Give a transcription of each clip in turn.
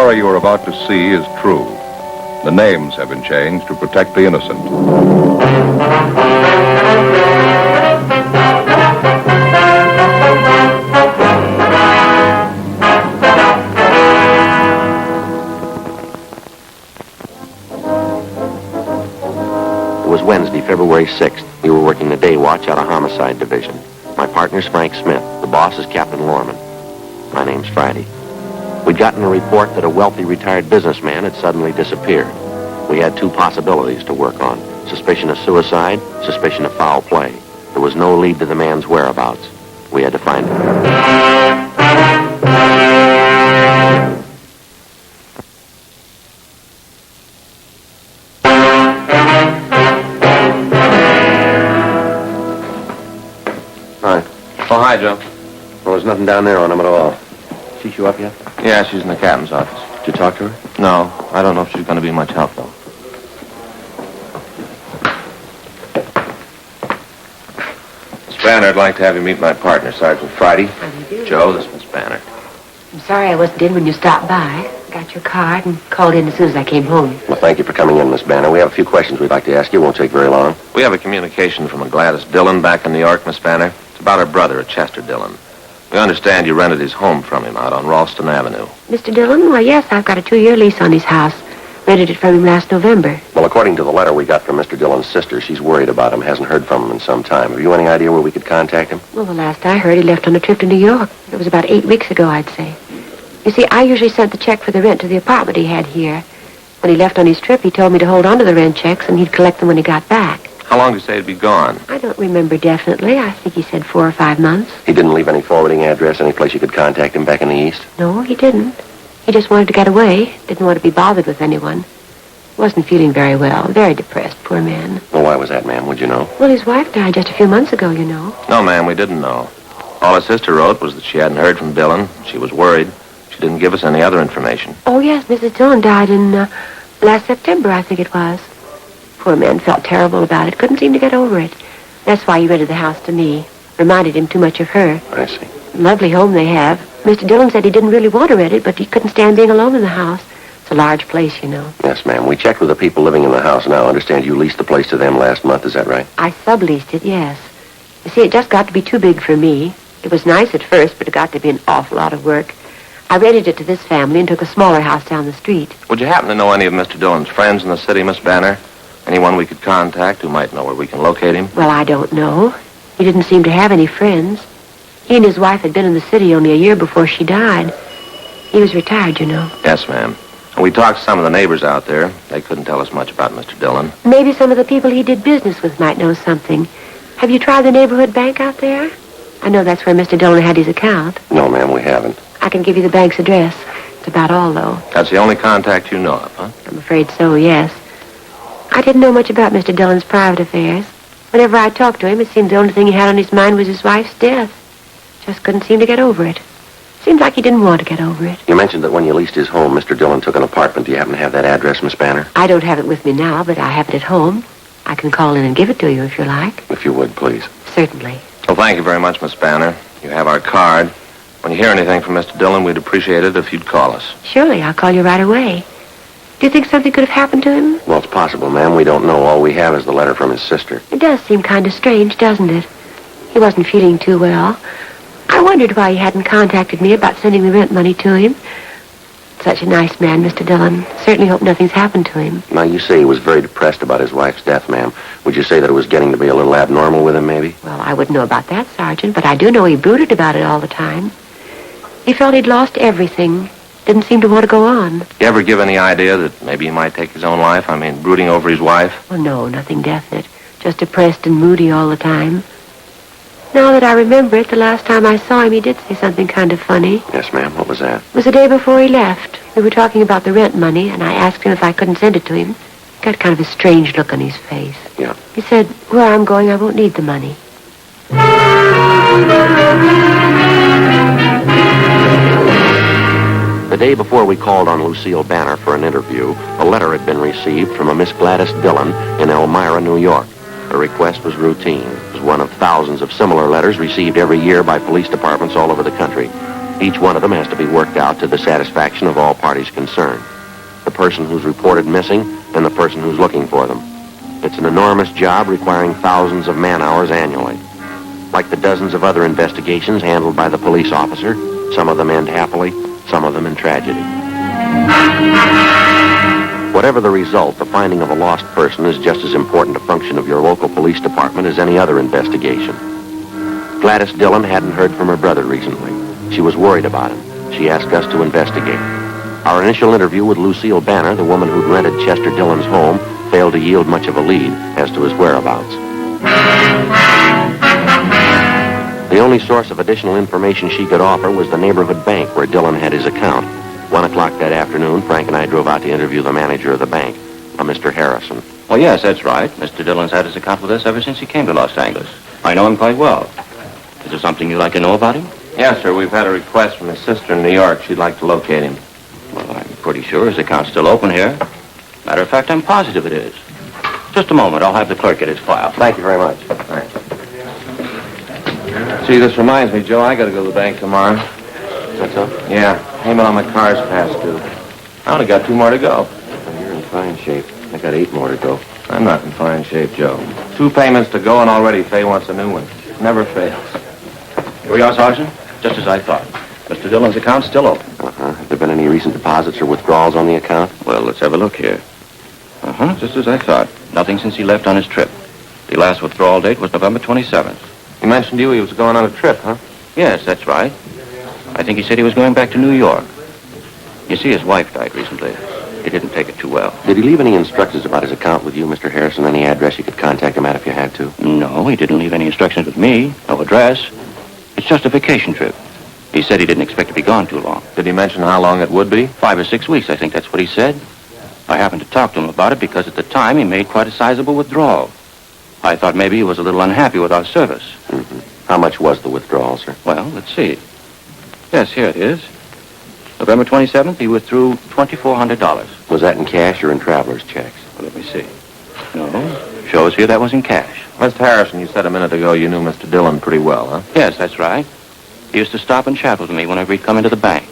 story you are about to see is true. The names have been changed to protect the innocent. It was Wednesday, February 6th. We were working the day watch out of Homicide Division. My partner's Frank Smith. The boss is Captain Lorman. My name's Friday. We'd gotten a report that a wealthy retired businessman had suddenly disappeared. We had two possibilities to work on: suspicion of suicide, suspicion of foul play. There was no lead to the man's whereabouts. We had to find him. Hi. Oh, hi, Joe. Well, there's nothing down there on him at all. She show up yet? Yeah, she's in the captain's office. Did you talk to her? No, I don't know if she's going to be much help, though. Miss Banner, I'd like to have you meet my partner, Sergeant Friday. How do you do? Joe, this is Miss Banner. I'm sorry I wasn't in when you stopped by. Got your card and called in as soon as I came home. Well, thank you for coming in, Miss Banner. We have a few questions we'd like to ask you. It won't take very long. We have a communication from a Gladys Dillon back in New York, Miss Banner. It's about her brother, Chester Dillon. We understand you rented his home from him out on Ralston Avenue. Mr. Dillon? Well, yes, I've got a 2-year lease on his house. Rented it from him last November. Well, according to the letter we got from Mr. Dillon's sister, she's worried about him, hasn't heard from him in some time. Have you any idea where we could contact him? Well, the last I heard, he left on a trip to New York. It was about 8 weeks ago, I'd say. You see, I usually sent the check for the rent to the apartment he had here. When he left on his trip, he told me to hold on to the rent checks, and he'd collect them when he got back. How long did you say he'd be gone? I don't remember definitely. I think he said 4 or 5 months. He didn't leave any forwarding address, any place you could contact him back in the East? No, he didn't. He just wanted to get away. Didn't want to be bothered with anyone. Wasn't feeling very well. Very depressed, poor man. Well, why was that, ma'am? Would you know? Well, his wife died just a few months ago, you know. No, ma'am, we didn't know. All his sister wrote was that she hadn't heard from Dillon. She was worried. She didn't give us any other information. Oh, yes, Mrs. Dillon died in last September, I think it was. Poor man felt terrible about it. Couldn't seem to get over it. That's why he rented the house to me. Reminded him too much of her. I see. Lovely home they have. Mr. Dillon said he didn't really want to rent it, but he couldn't stand being alone in the house. It's a large place, you know. Yes, ma'am. We checked with the people living in the house now. I understand you leased the place to them last month. Is that right? I subleased it, yes. You see, it just got to be too big for me. It was nice at first, but it got to be an awful lot of work. I rented it to this family and took a smaller house down the street. Would you happen to know any of Mr. Dillon's friends in the city, Miss Banner? Anyone we could contact who might know where we can locate him? Well, I don't know. He didn't seem to have any friends. He and his wife had been in the city only a year before she died. He was retired, you know. Yes, ma'am. And we talked to some of the neighbors out there. They couldn't tell us much about Mr. Dillon. Maybe some of the people he did business with might know something. Have you tried the neighborhood bank out there? I know that's where Mr. Dillon had his account. No, ma'am, we haven't. I can give you the bank's address. It's about all, though. That's the only contact you know of, huh? I'm afraid so, yes. I didn't know much about Mr. Dillon's private affairs. Whenever I talked to him, it seemed the only thing he had on his mind was his wife's death. Just couldn't seem to get over it. Seemed like he didn't want to get over it. You mentioned that when you leased his home, Mr. Dillon took an apartment. Do you happen to have that address, Miss Banner? I don't have it with me now, but I have it at home. I can call in and give it to you if you like. If you would, please. Certainly. Well, thank you very much, Miss Banner. You have our card. When you hear anything from Mr. Dillon, we'd appreciate it if you'd call us. Surely, I'll call you right away. Do you think something could have happened to him? Well, it's possible, ma'am. We don't know. All we have is the letter from his sister. It does seem kind of strange, doesn't it? He wasn't feeling too well. I wondered why he hadn't contacted me about sending the rent money to him. Such a nice man, Mr. Dillon. Certainly hope nothing's happened to him. Now, you say he was very depressed about his wife's death, ma'am. Would you say that it was getting to be a little abnormal with him, maybe? Well, I wouldn't know about that, Sergeant, but I do know he brooded about it all the time. He felt he'd lost everything. Didn't seem to want to go on. You ever give any idea that maybe he might take his own life? I mean, brooding over his wife? Oh, no, nothing definite. Just depressed and moody all the time. Now that I remember it, the last time I saw him, he did say something kind of funny. Yes, ma'am. What was that? It was the day before he left. We were talking about the rent money, and I asked him if I couldn't send it to him. He got kind of a strange look on his face. Yeah. He said, where I'm going, I won't need the money. The day before we called on Lucille Banner for an interview, a letter had been received from a Miss Gladys Dillon in Elmira, New York. Her request was routine. It was one of thousands of similar letters received every year by police departments all over the country. Each one of them has to be worked out to the satisfaction of all parties concerned. The person who's reported missing and the person who's looking for them. It's an enormous job requiring thousands of man-hours annually. Like the dozens of other investigations handled by the police officer, some of them end happily, some of them in tragedy. Whatever the result, the finding of a lost person is just as important a function of your local police department as any other investigation. Gladys Dillon hadn't heard from her brother recently. She was worried about him. She asked us to investigate. Our initial interview with Lucille Banner, the woman who'd rented Chester Dillon's home, failed to yield much of a lead as to his whereabouts. The only source of additional information she could offer was the neighborhood bank where Dillon had his account. 1 o'clock that afternoon, Frank and I drove out to interview the manager of the bank, a Mr. Harrison. Oh, yes, that's right. Mr. Dillon's had his account with us ever since he came to Los Angeles. I know him quite well. Is there something you'd like to know about him? Yes, sir. We've had a request from his sister in New York. She'd like to locate him. Well, I'm pretty sure his account's still open here. Matter of fact, I'm positive it is. Just a moment. I'll have the clerk get his file. Thank you very much. Thanks. See, this reminds me, Joe, I got to go to the bank tomorrow. That's so? Yeah, payment on my car's past due. I only got 2 more to go. Well, you're in fine shape. I got 8 more to go. I'm not in fine shape, Joe. 2 payments to go, and already Fay wants a new one. Never fails. Here we are, Sergeant. Just as I thought. Mr. Dillon's account's still open. Uh-huh. Have there been any recent deposits or withdrawals on the account? Well, let's have a look here. Just as I thought. Nothing since he left on his trip. The last withdrawal date was November 27th. He mentioned to you he was going on a trip, huh? Yes, that's right. I think he said he was going back to New York. You see, his wife died recently. He didn't take it too well. Did he leave any instructions about his account with you, Mr. Harrison? Any address you could contact him at if you had to? No, he didn't leave any instructions with me. No address. It's just a vacation trip. He said he didn't expect to be gone too long. Did he mention how long it would be? 5 or 6 weeks, I think that's what he said. I happened to talk to him about it because at the time he made quite a sizable withdrawal. I thought maybe he was a little unhappy with our service. Mm-hmm. How much was the withdrawal, sir? Well, let's see. Yes, here it is. November 27th, he withdrew $2,400. Was that in cash or in traveler's checks? Well, let me see. No, shows here that was in cash. Mr. Harrison, you said a minute ago you knew Mr. Dillon pretty well, huh? Yes, that's right. He used to stop and chat with me whenever he'd come into the bank.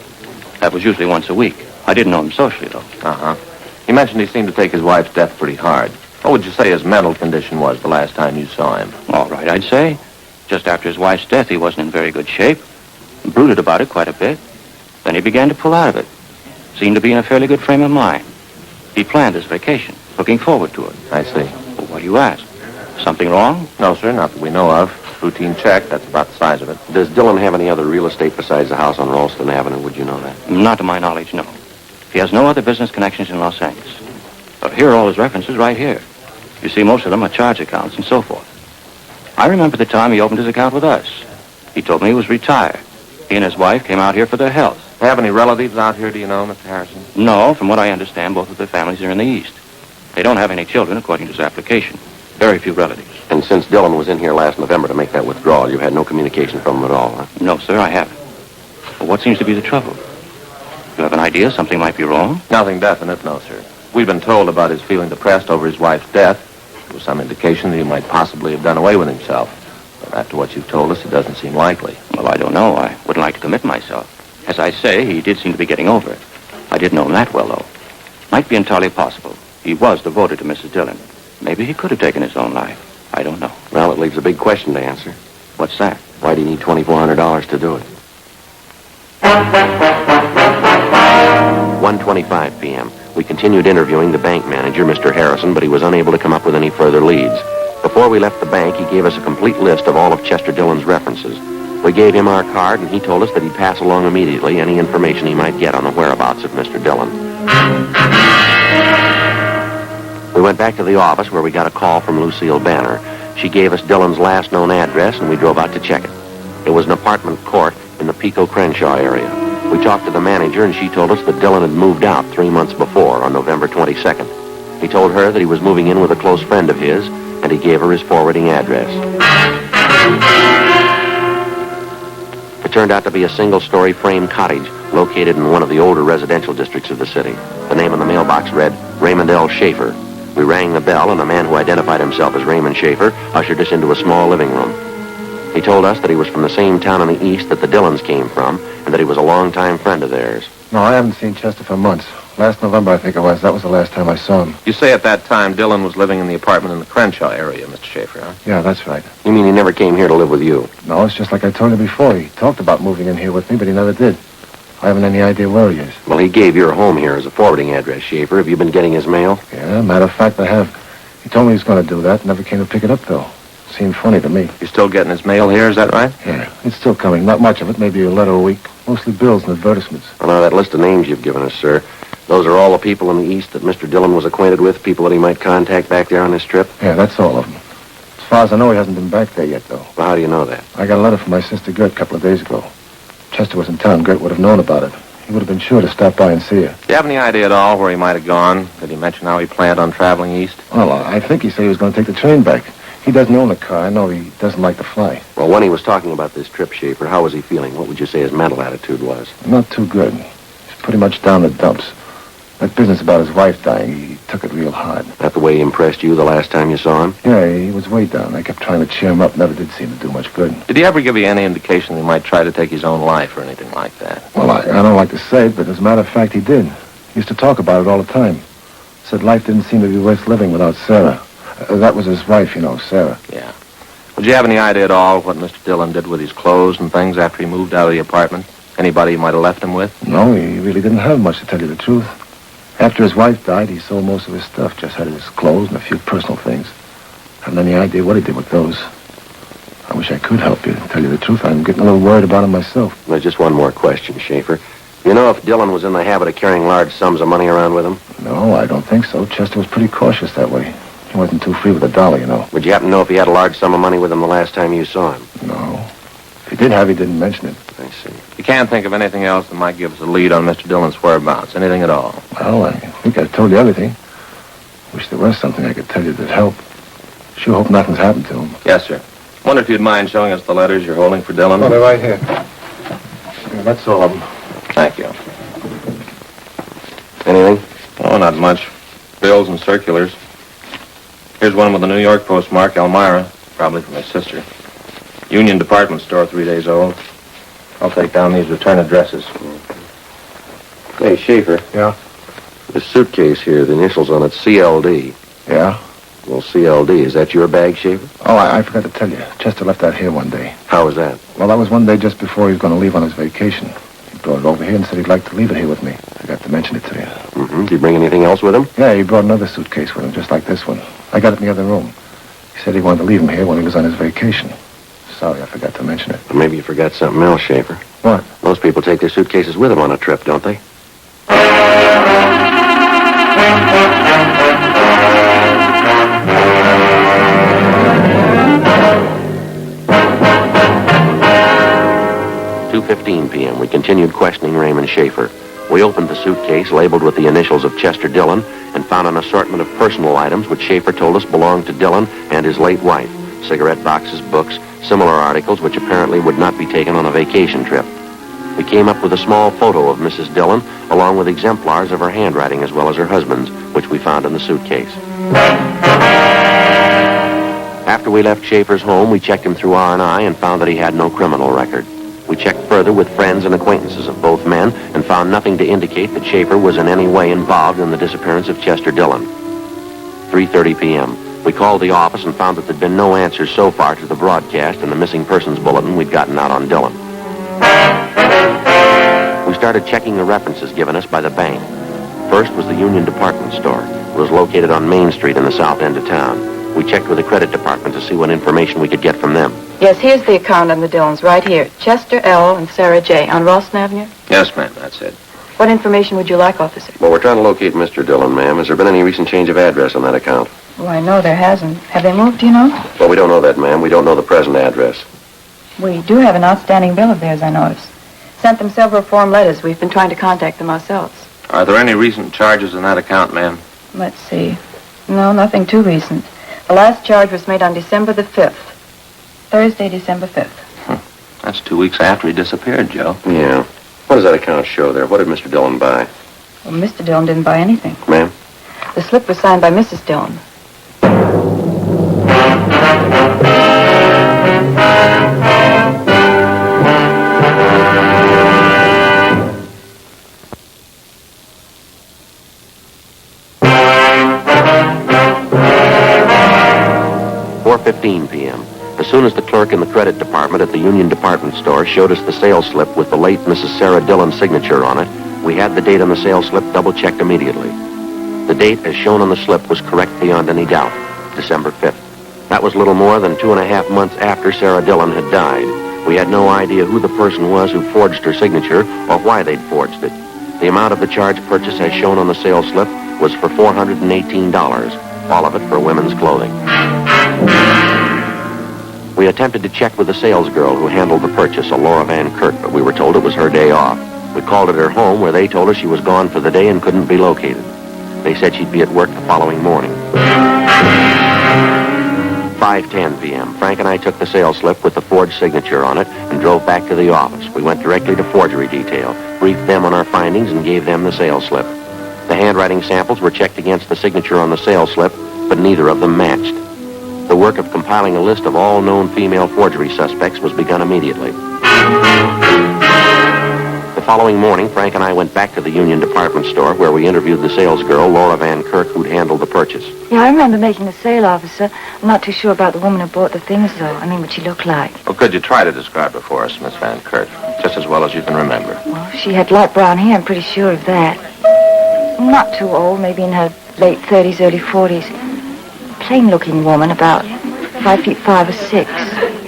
That was usually once a week. I didn't know him socially, though. Uh-huh. He mentioned he seemed to take his wife's death pretty hard. What would you say his mental condition was the last time you saw him? All right, I'd say. Just after his wife's death, he wasn't in very good shape. Brooded about it quite a bit. Then he began to pull out of it. Seemed to be in a fairly good frame of mind. He planned his vacation, looking forward to it. I see. Well, what do you ask? Something wrong? No, sir, not that we know of. Routine check, that's about the size of it. Does Dillon have any other real estate besides the house on Ralston Avenue? Would you know that? Not to my knowledge, no. He has no other business connections in Los Angeles. But here are all his references right here. You see, most of them are charge accounts and so forth. I remember the time he opened his account with us. He told me he was retired. He and his wife came out here for their health. Have any relatives out here, do you know, Mr. Harrison? No, from what I understand, both of their families are in the East. They don't have any children, according to his application. Very few relatives. And since Dillon was in here last November to make that withdrawal, you had no communication from him at all, huh? No, sir, I haven't. But what seems to be the trouble? You have an idea something might be wrong? Nothing definite, no, sir. We've been told about his feeling depressed over his wife's death. There was some indication that he might possibly have done away with himself. But after what you've told us, it doesn't seem likely. Well, I don't know. I wouldn't like to commit myself. As I say, he did seem to be getting over it. I didn't know him that well, though. Might be entirely possible. He was devoted to Mrs. Dillon. Maybe he could have taken his own life. I don't know. Well, it leaves a big question to answer. What's that? Why do you need $2,400 to do it? 1:25 p.m. We continued interviewing the bank manager, Mr. Harrison, but he was unable to come up with any further leads. Before we left the bank, he gave us a complete list of all of Chester Dillon's references. We gave him our card, and he told us that he'd pass along immediately any information he might get on the whereabouts of Mr. Dillon. We went back to the office where we got a call from Lucille Banner. She gave us Dillon's last known address, and we drove out to check it. It was an apartment court in the Pico Crenshaw area. We talked to the manager, and she told us that Dillon had moved out 3 months before, on November 22nd. He told her that he was moving in with a close friend of his, and he gave her his forwarding address. It turned out to be a single-story frame cottage located in one of the older residential districts of the city. The name on the mailbox read Raymond L. Schaefer. We rang the bell, and the man who identified himself as Raymond Schaefer ushered us into a small living room. He told us that he was from the same town in the east that the Dillons came from, and that he was a longtime friend of theirs. No, I haven't seen Chester for months. Last November, I think it was. That was the last time I saw him. You say at that time Dillon was living in the apartment in the Crenshaw area, Mr. Schaefer, huh? Yeah, that's right. You mean he never came here to live with you? No, it's just like I told you before. He talked about moving in here with me, but he never did. I haven't any idea where he is. Well, he gave your home here as a forwarding address, Schaefer. Have you been getting his mail? Yeah, matter of fact, I have. He told me he was going to do that. Never came to pick it up, though. Seemed funny to me. You still getting his mail here, is that right? Yeah, it's still coming. Not much of it, maybe a letter a week. Mostly bills and advertisements. Well, now, that list of names you've given us, sir, those are all the people in the east that Mr. Dillon was acquainted with, people that he might contact back there on this trip? Yeah, that's all of them. As far as I know, he hasn't been back there yet, though. Well, how do you know that? I got a letter from my sister Gert a couple of days ago. Chester was in town. Gert would have known about it. He would have been sure to stop by and see her. Do you have any idea at all where he might have gone? Did he mention how he planned on traveling east? Well, I think he said he was going to take the train back. He doesn't own a car. I know he doesn't like to fly. Well, when he was talking about this trip, Schaefer, how was he feeling? What would you say his mental attitude was? Not too good. He's pretty much down the dumps. That business about his wife dying, he took it real hard. That the way he impressed you the last time you saw him? Yeah, he was way down. I kept trying to cheer him up. Never did seem to do much good. Did he ever give you any indication that he might try to take his own life or anything like that? Well, I don't like to say it, but as a matter of fact, he did. He used to talk about it all the time. Said life didn't seem to be worth living without Sarah. That was his wife, you know, Sarah. Yeah. Would you have any idea at all what Mr. Dillon did with his clothes and things after he moved out of the apartment? Anybody he might have left him with? No, he really didn't have much, to tell you the truth. After his wife died, he sold most of his stuff. Just had his clothes and a few personal things. Haven't any idea what he did with those. I wish I could help you. To tell you the truth, I'm getting a little worried about him myself. There's just one more question, Schaefer. You know if Dillon was in the habit of carrying large sums of money around with him? No, I don't think so. Chester was pretty cautious that way. He wasn't too free with a dollar, you know. Would you happen to know if he had a large sum of money with him the last time you saw him? No. If he did have, he didn't mention it. I see. You can't think of anything else that might give us a lead on Mr. Dillon's whereabouts? Anything at all? Well, I think I've told you everything. Wish there was something I could tell you that'd help. Sure hope nothing's happened to him. Yes, sir. Wonder if you'd mind showing us the letters you're holding for Dillon? Oh, they're right here. Yeah, that's all of them. Thank you. Anything? Oh, not much. Bills and circulars. Here's one with the New York postmark, Elmira. Probably from his sister. Union Department Store, 3 days old. I'll take down these return addresses. Hey, Schaefer. Yeah? The suitcase here, the initials on it, CLD. Yeah? Well, CLD, is that your bag, Schaefer? Oh, I forgot to tell you. Chester left that here one day. How was that? Well, that was one day just before he was going to leave on his vacation. He brought it over here and said he'd like to leave it here with me. Forgot to mention it to you. Mm-hmm. Did he bring anything else with him? Yeah, he brought another suitcase with him, just like this one. I got it in the other room. He said he wanted to leave him here when he was on his vacation. Sorry, I forgot to mention it. Or maybe you forgot something else, Schaefer. What? Most people take their suitcases with them on a trip, don't they? .2:15 p.m. We continued questioning Raymond Schaefer. We opened the suitcase labeled with the initials of Chester Dillon and found an assortment of personal items which Schaefer told us belonged to Dillon and his late wife. Cigarette boxes, books, similar articles which apparently would not be taken on a vacation trip. We came up with a small photo of Mrs. Dillon, along with exemplars of her handwriting as well as her husband's, which we found in the suitcase. After we left Schaefer's home, we checked him through R&I and found that he had no criminal record. We checked further with friends and acquaintances of both men and found nothing to indicate that Schaefer was in any way involved in the disappearance of Chester Dillon. 3:30 p.m. We called the office and found that there'd been no answers so far to the broadcast and the missing persons bulletin we'd gotten out on Dillon. We started checking the references given us by the bank. First was the Union Department Store. It was located on Main Street in the south end of town. We checked with the credit department to see what information we could get from them. Yes, here's the account on the Dillons right here. Chester L. and Sarah J. on Ralston Avenue. Yes, ma'am, that's it. What information would you like, officer? Well, we're trying to locate Mr. Dillon, ma'am. Has there been any recent change of address on that account? Why, no, there hasn't. Have they moved, do you know? Well, we don't know that, ma'am. We don't know the present address. We do have an outstanding bill of theirs, I noticed. Sent them several form letters. We've been trying to contact them ourselves. Are there any recent charges in that account, ma'am? Let's see. No, nothing too recent. The last charge was made on December the 5th. Thursday, December 5th. That's 2 weeks after he disappeared, Joe. Yeah. What does that account show there? What did Mr. Dillon buy? Well, Mr. Dillon didn't buy anything. Ma'am? The slip was signed by Mrs. Dillon. 4:15 p.m. As soon as the clerk in the credit department at the Union Department Store showed us the sales slip with the late Mrs. Sarah Dillon's signature on it, we had the date on the sales slip double-checked immediately. The date, as shown on the slip, was correct beyond any doubt, December 5th. That was little more than 2.5 months after Sarah Dillon had died. We had no idea who the person was who forged her signature or why they'd forged it. The amount of the charge purchase, as shown on the sales slip, was for $418, all of it for women's clothing. We attempted to check with the salesgirl who handled the purchase, a Laura Van Kirk, but we were told it was her day off. We called at her home, where they told us she was gone for the day and couldn't be located. They said she'd be at work the following morning. 5:10 p.m. Frank and I took the sales slip with the forged signature on it and drove back to the office. We went directly to forgery detail, briefed them on our findings, and gave them the sales slip. The handwriting samples were checked against the signature on the sales slip, but neither of them matched. The work of compiling a list of all known female forgery suspects was begun immediately. The following morning, Frank and I went back to the Union Department Store, where we interviewed the salesgirl, Laura Van Kirk, who'd handled the purchase. Yeah, I remember making the sale, officer. I'm not too sure about the woman who bought the things, though. I mean, what she looked like. Well, could you try to describe her for us, Miss Van Kirk, just as well as you can remember? Well, she had light brown hair, I'm pretty sure of that. Not too old, maybe in her late 30s, early 40s. Plain-looking woman, about 5 feet 5 or 6.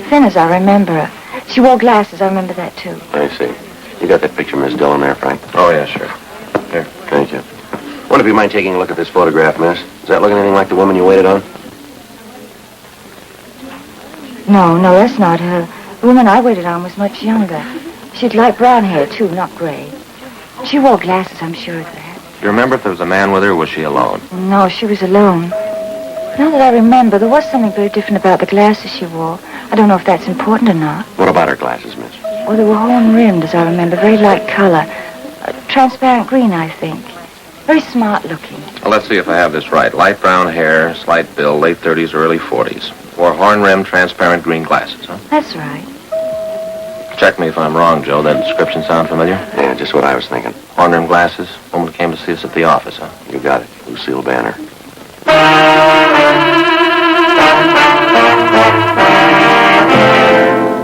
Thin as I remember her. She wore glasses, I remember that, too. I see. You got that picture, Miss Dillon, there, Frank? Oh, yeah, sure. Here. Thank you. Wonder if you mind taking a look at this photograph, miss? Is that looking anything like the woman you waited on? No, that's not her. The woman I waited on was much younger. She had light brown hair, too, not gray. She wore glasses, I'm sure of that. Do you remember if there was a man with her, or was she alone? No, she was alone. Now that I remember, there was something very different about the glasses she wore. I don't know if that's important or not. What about her glasses, miss? Well, they were horn-rimmed, as I remember, very light color. Transparent green, I think. Very smart-looking. Well, let's see if I have this right. Light brown hair, slight build, late 30s, early 40s. Wore horn-rimmed, transparent green glasses, huh? That's right. Check me if I'm wrong, Joe. That description sound familiar? Yeah, just what I was thinking. Horn-rimmed glasses. Woman came to see us at the office, huh? You got it. Lucille Banner.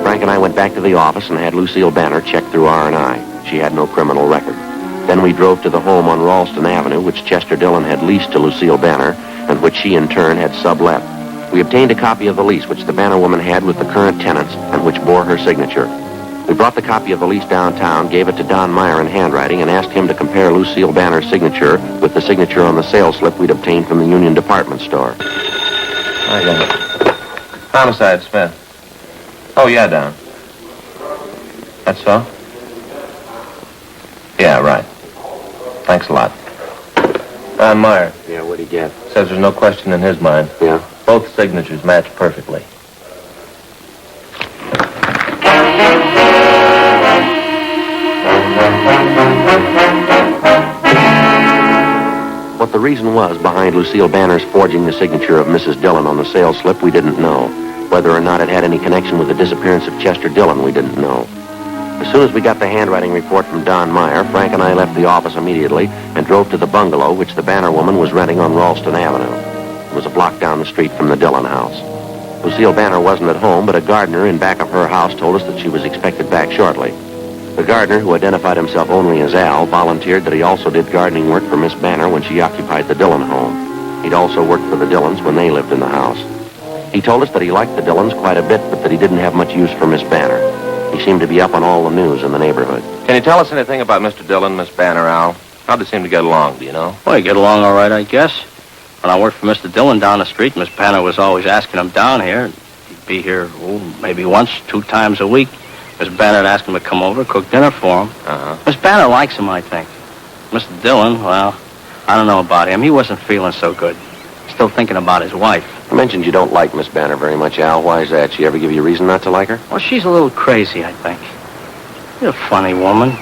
Frank and I went back to the office and had Lucille Banner checked through R&I. She had no criminal record. Then we drove to the home on Ralston Avenue, which Chester Dillon had leased to Lucille Banner, and which she, in turn, had sublet. We obtained a copy of the lease, which the Banner woman had with the current tenants, and which bore her signature. We brought the copy of the lease downtown, gave it to Don Meyer in handwriting, and asked him to compare Lucille Banner's signature with the signature on the sales slip we'd obtained from the Union Department Store. I got it. Homicide, Smith. Oh, yeah, Don. That's so? Yeah, right. Thanks a lot. Don Meyer. Yeah, what'd he get? Says there's no question in his mind. Yeah? Both signatures match perfectly. What the reason was behind Lucille Banner's forging the signature of Mrs. Dillon on the sales slip, we didn't know. Whether or not it had any connection with the disappearance of Chester Dillon, we didn't know. As soon as we got the handwriting report from Don Meyer, Frank and I left the office immediately and drove to the bungalow which the Banner woman was renting on Ralston Avenue. It was a block down the street from the Dillon house. Lucille Banner wasn't at home, but a gardener in back of her house told us that she was expected back shortly. The gardener, who identified himself only as Al, volunteered that he also did gardening work for Miss Banner when she occupied the Dillon home. He'd also worked for the Dillons when they lived in the house. He told us that he liked the Dillons quite a bit, but that he didn't have much use for Miss Banner. He seemed to be up on all the news in the neighborhood. Can you tell us anything about Mr. Dillon, Miss Banner, Al? How'd they seem to get along, do you know? Well, you get along all right, I guess. When I worked for Mr. Dillon down the street, Miss Banner was always asking him down here. He'd be here, maybe once, 2 times a week. Miss Banner would ask him to come over, cook dinner for him. Uh-huh. Miss Banner likes him, I think. Mr. Dillon, well, I don't know about him. He wasn't feeling so good. Still thinking about his wife. You mentioned you don't like Miss Banner very much, Al. Why is that? She ever give you a reason not to like her? Well, she's a little crazy, I think. She's a funny woman.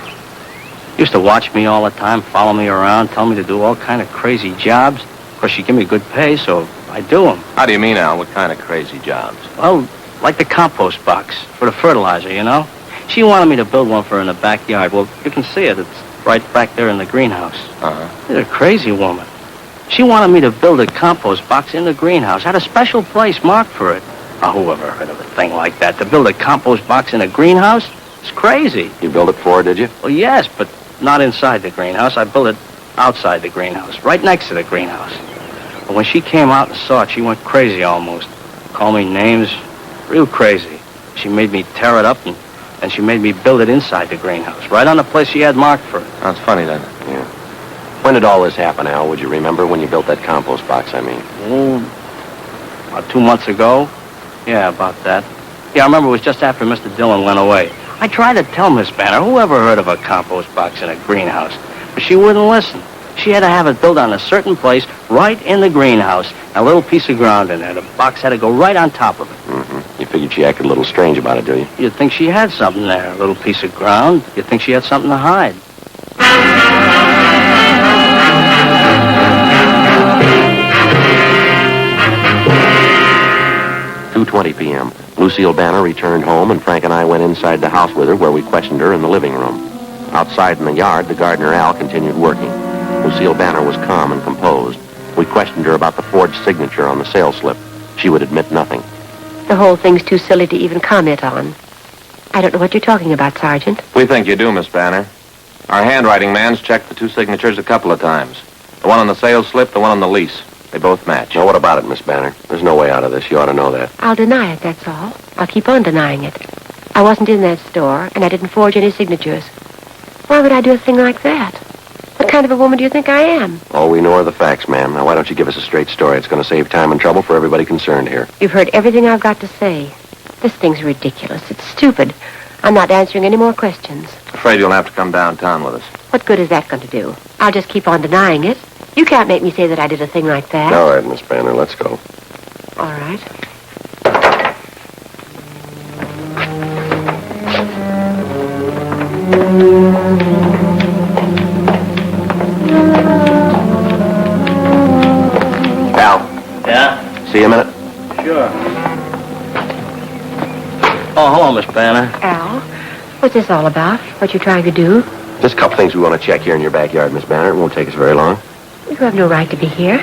Used to watch me all the time, follow me around, tell me to do all kind of crazy jobs. Of course, she give me good pay, so I do them. How do you mean, Al? What kind of crazy jobs? Well, like the compost box for the fertilizer, you know? She wanted me to build one for her in the backyard. Well, you can see it. It's right back there in the greenhouse. Uh-huh. She's a crazy woman. She wanted me to build a compost box in the greenhouse. Had a special place marked for it. Oh, who ever heard of a thing like that? To build a compost box in a greenhouse? It's crazy. You built it for her, did you? Well, yes, but not inside the greenhouse. I built it outside the greenhouse, right next to the greenhouse. But when she came out and saw it, she went crazy almost. Called me names, real crazy. She made me tear it up, and she made me build it inside the greenhouse, right on the place she had marked for it. That's funny, then. Yeah. When did all this happen, Al? Would you remember when you built that compost box, I mean? Oh, about 2 months ago. Yeah, about that. Yeah, I remember it was just after Mr. Dillon went away. I tried to tell Miss Banner, who ever heard of a compost box in a greenhouse? But she wouldn't listen. She had to have it built on a certain place, right in the greenhouse. A little piece of ground in there. The box had to go right on top of it. Mm-hmm. You figured she acted a little strange about it, do you? You'd think she had something there, a little piece of ground. You'd think she had something to hide. 2:20 p.m. Lucille Banner returned home, and Frank and I went inside the house with her, where we questioned her in the living room. Outside in the yard, the gardener Al continued working. Lucille Banner was calm and composed. We questioned her about the forged signature on the sales slip. She would admit nothing. The whole thing's too silly to even comment on. I don't know what you're talking about, Sergeant. We think you do, Miss Banner. Our handwriting man's checked the two signatures a couple of times. The one on the sales slip, the one on the lease. They both match. Now, what about it, Miss Banner? There's no way out of this. You ought to know that. I'll deny it, that's all. I'll keep on denying it. I wasn't in that store, and I didn't forge any signatures. Why would I do a thing like that? What kind of a woman do you think I am? All we know are the facts, ma'am. Now, why don't you give us a straight story? It's going to save time and trouble for everybody concerned here. You've heard everything I've got to say. This thing's ridiculous. It's stupid. I'm not answering any more questions. Afraid you'll have to come downtown with us. What good is that going to do? I'll just keep on denying it. You can't make me say that I did a thing like that. All right, Miss Banner, let's go. All right. Al. Yeah? See you a minute. Sure. Oh, hello, Miss Banner. Al, what's this all about? What you trying to do? Just a couple things we want to check here in your backyard, Miss Banner. It won't take us very long. You have no right to be here.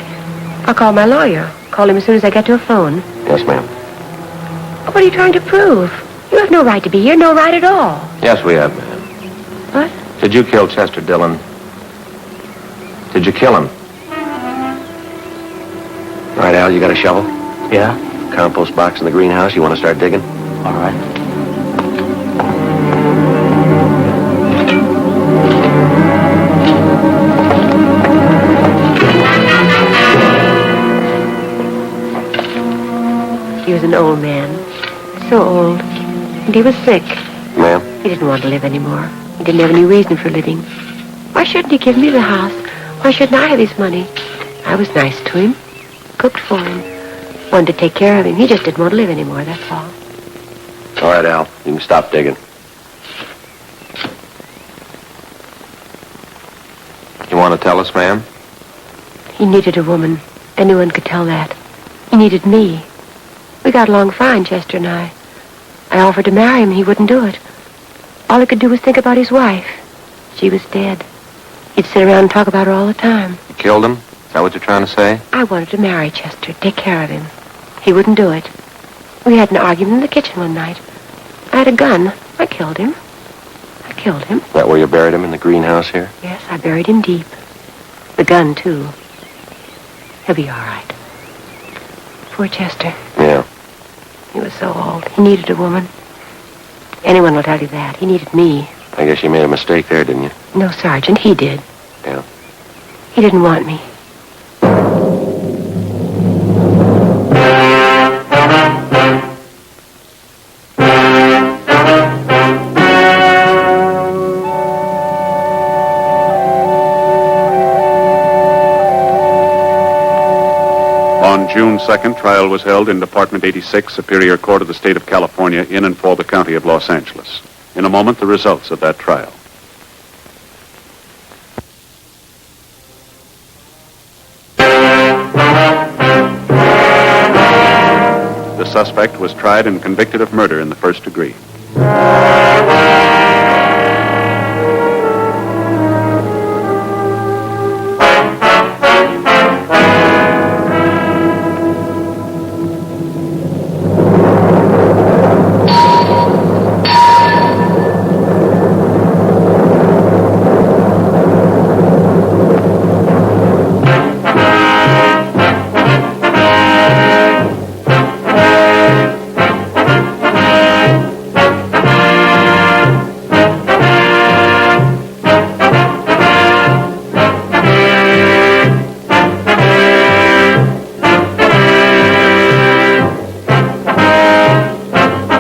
I'll call my lawyer. Call him as soon as I get to a phone. Yes, ma'am. What are you trying to prove? You have no right to be here, no right at all. Yes, we have, ma'am. What? Did you kill Chester Dillon? Did you kill him? All right, Al, you got a shovel? Yeah? Compost box in the greenhouse. You want to start digging? All right. He was an old man. So old. And he was sick. Ma'am? He didn't want to live anymore. He didn't have any reason for living. Why shouldn't he give me the house? Why shouldn't I have his money? I was nice to him. Cooked for him. Wanted to take care of him. He just didn't want to live anymore, that's all. All right, Al. You can stop digging. You want to tell us, ma'am? He needed a woman. Anyone could tell that. He needed me. We got along fine, Chester and I. I offered to marry him, and he wouldn't do it. All he could do was think about his wife. She was dead. He'd sit around and talk about her all the time. You killed him? Is that what you're trying to say? I wanted to marry Chester, take care of him. He wouldn't do it. We had an argument in the kitchen one night. I had a gun. I killed him. I killed him. That where you buried him in the greenhouse here? Yes, I buried him deep. The gun, too. He'll be all right. Poor Chester. Yeah. He was so old. He needed a woman. Anyone will tell you that. He needed me. I guess you made a mistake there, didn't you? No, Sergeant, he did. Yeah. He didn't want me. On June 2nd, trial was held in Department 86, Superior Court of the State of California, in and for the County of Los Angeles. In a moment, the results of that trial. The suspect was tried and convicted of murder in the first degree.